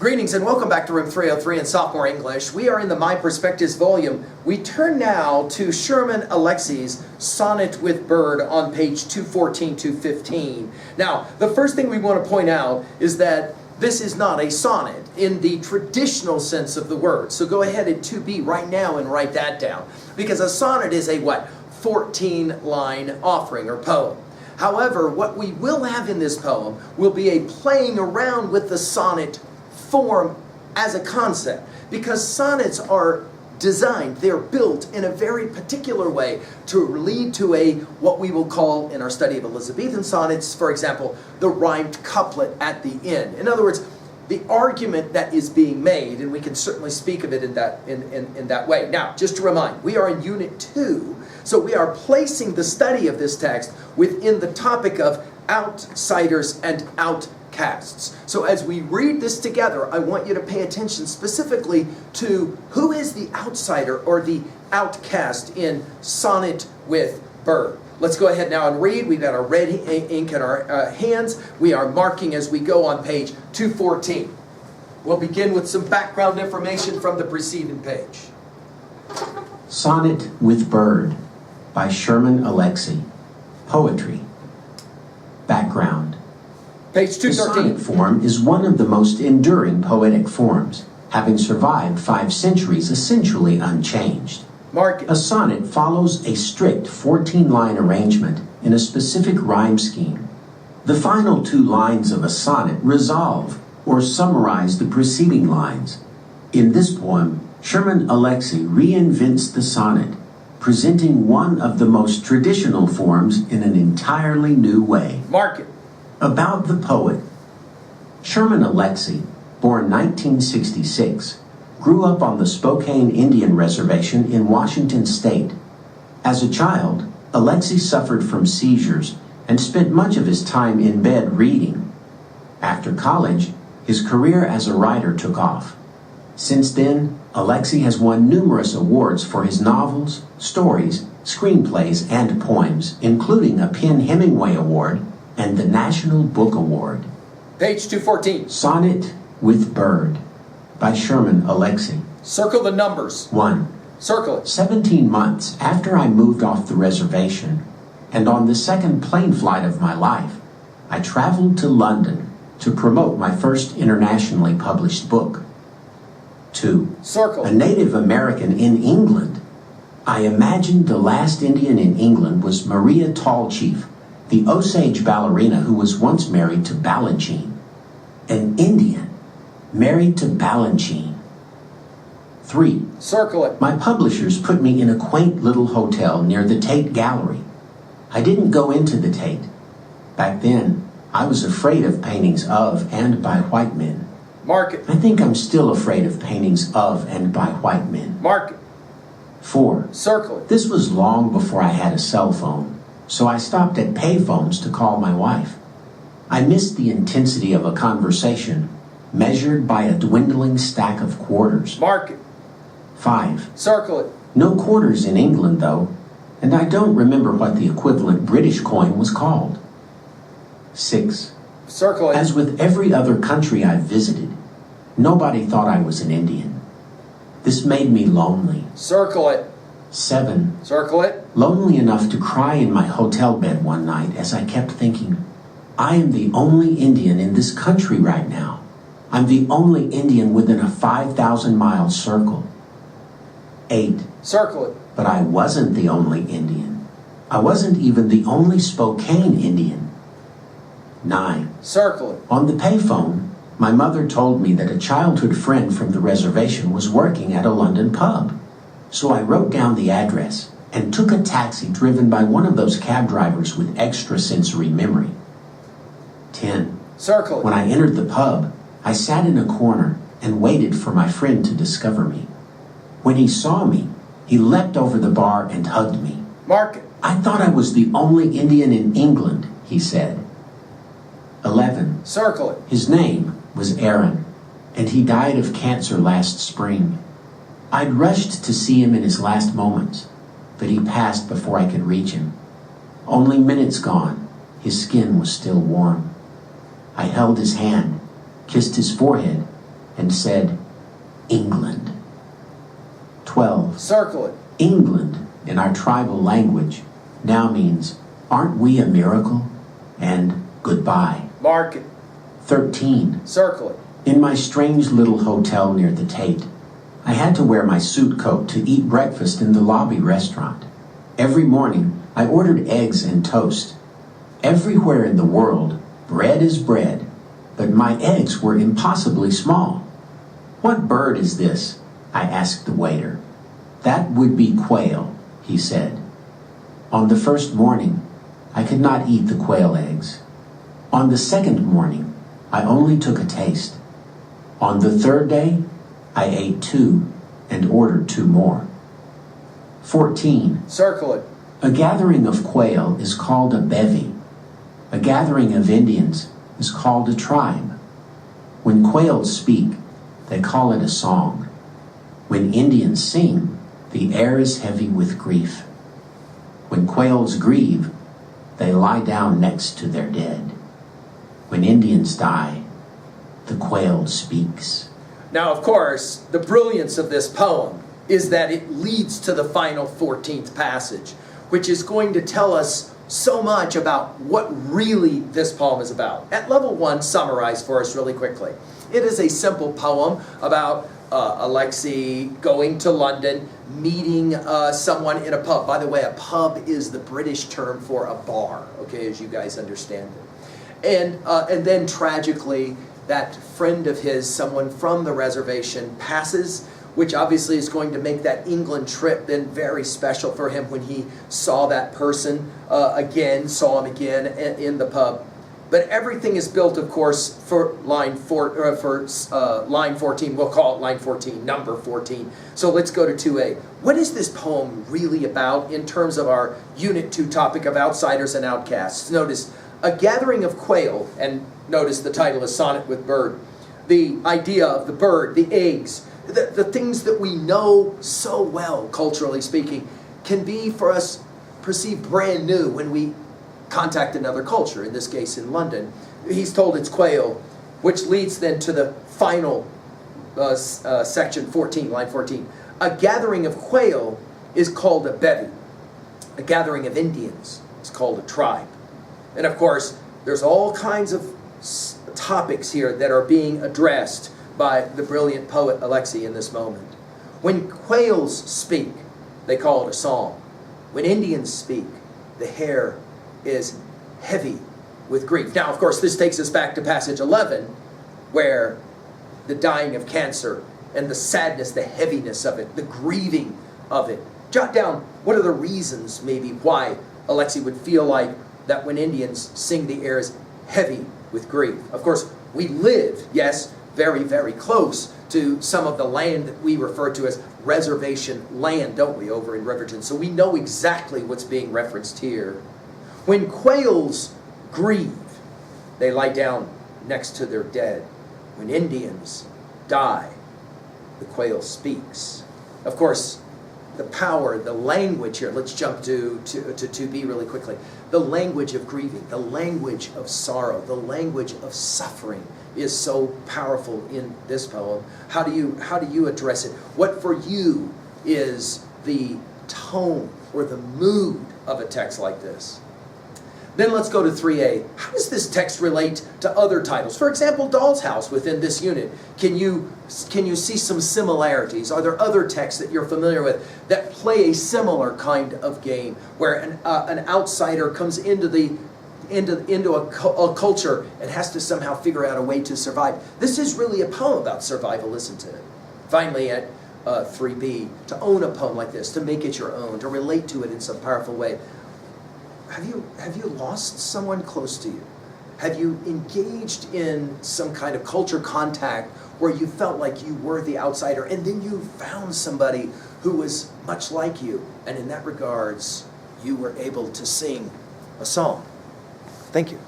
Greetings and welcome back to Room 303 in Sophomore English. We are in the MyPerspectives volume. We turn now to Sherman Alexie's Sonnet with Bird on page 214 to 15. Now, the first thing we want to point out is that this is not a sonnet in the traditional sense of the word. So go ahead at 2B right now and write that down. Because a sonnet is a what? 14-line offering or poem. However, what we will have in this poem will be a playing around with the sonnet form as a concept, because sonnets are designed, they're built in a very particular way to lead to a, what we will call in our study of Elizabethan sonnets, for example, the rhymed couplet at the end. In other words, the argument that is being made, and we can certainly speak of it in that way. Now, just to remind, we are in Unit 2, so we are placing the study of this text within the topic of outsiders and outcasts. So as we read this together, I want you to pay attention specifically to who is the outsider or the outcast in Sonnet with Bird. Let's go ahead now and read. We've got our red ink in our hands. We are marking as we go on page 214. We'll begin with some background information from the preceding page. Sonnet with Bird by Sherman Alexie. Poetry. Background. Page 213. The sonnet form is one of the most enduring poetic forms, having survived 5 centuries essentially unchanged. A sonnet follows a strict 14-line arrangement in a specific rhyme scheme. The final 2 lines of a sonnet resolve or summarize the preceding lines. In this poem, Sherman Alexie reinvents the sonnet, presenting one of the most traditional forms in an entirely new way. About the poet. Sherman Alexie, born 1966, grew up on the Spokane Indian Reservation in Washington State. As a child, Alexie suffered from seizures and spent much of his time in bed reading. After college, his career as a writer took off. Since then, Alexie has won numerous awards for his novels, stories, screenplays, and poems, including a PEN Hemingway Award and the National Book Award. Page 214. Sonnet with Bird by Sherman Alexie. Circle the numbers. 1. Circle it. 17 months after I moved off the reservation, and on the second plane flight of my life, I traveled to London to promote my first internationally published book. 2. Circle. A Native American in England. I imagined the last Indian in England was Maria Tallchief, the Osage ballerina who was once married to Balanchine. An Indian married to Balanchine. 3. Circle it. My publishers put me in a quaint little hotel near the Tate Gallery. I didn't go into the Tate. Back then, I was afraid of paintings of and by white men. Mark it. I think I'm still afraid of paintings of and by white men. Mark it. 4. Circle it. This was long before I had a cell phone, so I stopped at payphones to call my wife. I missed the intensity of a conversation measured by a dwindling stack of quarters. Mark it. 5. Circle it. No quarters in England, though, and I don't remember what the equivalent British coin was called. 6. Circle it. As with every other country I've visited, nobody thought I was an Indian. This made me lonely. Circle it. 7. Circle it. Lonely enough to cry in my hotel bed one night as I kept thinking, I am the only Indian in this country right now. I'm the only Indian within a 5,000-mile circle. 8. Circle it. But I wasn't the only Indian. I wasn't even the only Spokane Indian. 9. Circle it. On the payphone, my mother told me that a childhood friend from the reservation was working at a London pub. So I wrote down the address and took a taxi driven by one of those cab drivers with extrasensory memory. 10. Circle it. When I entered the pub, I sat in a corner and waited for my friend to discover me. When he saw me, he leapt over the bar and hugged me. Mark it. I thought I was the only Indian in England, he said. 11. Circle it. His name was Aaron, and he died of cancer last spring. I'd rushed to see him in his last moments, but he passed before I could reach him. Only minutes gone, his skin was still warm. I held his hand, kissed his forehead, and said, England. 12. Circle it. England, in our tribal language, now means, aren't we a miracle? And goodbye. Mark it. 13. Circle it. In my strange little hotel near the Tate, I had to wear my suit coat to eat breakfast in the lobby restaurant. Every morning, I ordered eggs and toast. Everywhere in the world, bread is bread, but my eggs were impossibly small. What bird is this? I asked the waiter. That would be quail, he said. On the first morning, I could not eat the quail eggs. On the second morning, I only took a taste. On the third day, I ate 2 and ordered 2 more. 14. Circle it. A gathering of quail is called a bevy. A gathering of Indians is called a tribe. When quails speak, they call it a song. When Indians sing, the air is heavy with grief. When quails grieve, they lie down next to their dead. When Indians die, the quail speaks. Now, of course, the brilliance of this poem is that it leads to the final 14th passage, which is going to tell us so much about what really this poem is about. At level 1, summarize for us really quickly. It is a simple poem about Alexie going to London, meeting someone in a pub. By the way, a pub is the British term for a bar, okay, as you guys understand it. And then tragically, that friend of his, someone from the reservation, passes, which obviously is going to make that England trip then very special for him when he saw that person saw him again in the pub. But everything is built, of course, for line 14. We'll call it line 14, number 14. So let's go to 2A. What is this poem really about in terms of our Unit 2 topic of outsiders and outcasts? Notice, a gathering of quail, and notice the title is Sonnet with Bird. The idea of the bird, the eggs, the things that we know so well, culturally speaking, can be for us perceived brand new when we contact another culture, in this case in London. He's told it's quail, which leads then to the final section 14, line 14. A gathering of quail is called a bevy. A gathering of Indians is called a tribe. And of course, there's all kinds of topics here that are being addressed by the brilliant poet Alexie in this moment. When quails speak, they call it a song. When Indians speak, the hair is heavy with grief. Now, of course, this takes us back to passage 11, where the dying of cancer and the sadness, the heaviness of it, the grieving of it. Jot down what are the reasons maybe why Alexie would feel like that when Indians sing, the air is heavy with grief. Of course, we live, yes, very, very close to some of the land that we refer to as reservation land, don't we, over in Riverton? So we know exactly what's being referenced here. When quails grieve, they lie down next to their dead. When Indians die, the quail speaks. Of course, the power, the language here, let's jump to 2B really quickly. The language of grieving, the language of sorrow, the language of suffering is so powerful in this poem. How do you address it? What for you is the tone or the mood of a text like this? Then let's go to 3A. How does this text relate to other titles? For example, Doll's House within this unit. Can you see some similarities? Are there other texts that you're familiar with that play a similar kind of game where an outsider comes into a culture and has to somehow figure out a way to survive? This is really a poem about survival, isn't it? Finally, at 3B, to own a poem like this, to make it your own, to relate to it in some powerful way. Have you lost someone close to you? Have you engaged in some kind of culture contact where you felt like you were the outsider and then you found somebody who was much like you, and in that regards, you were able to sing a song? Thank you.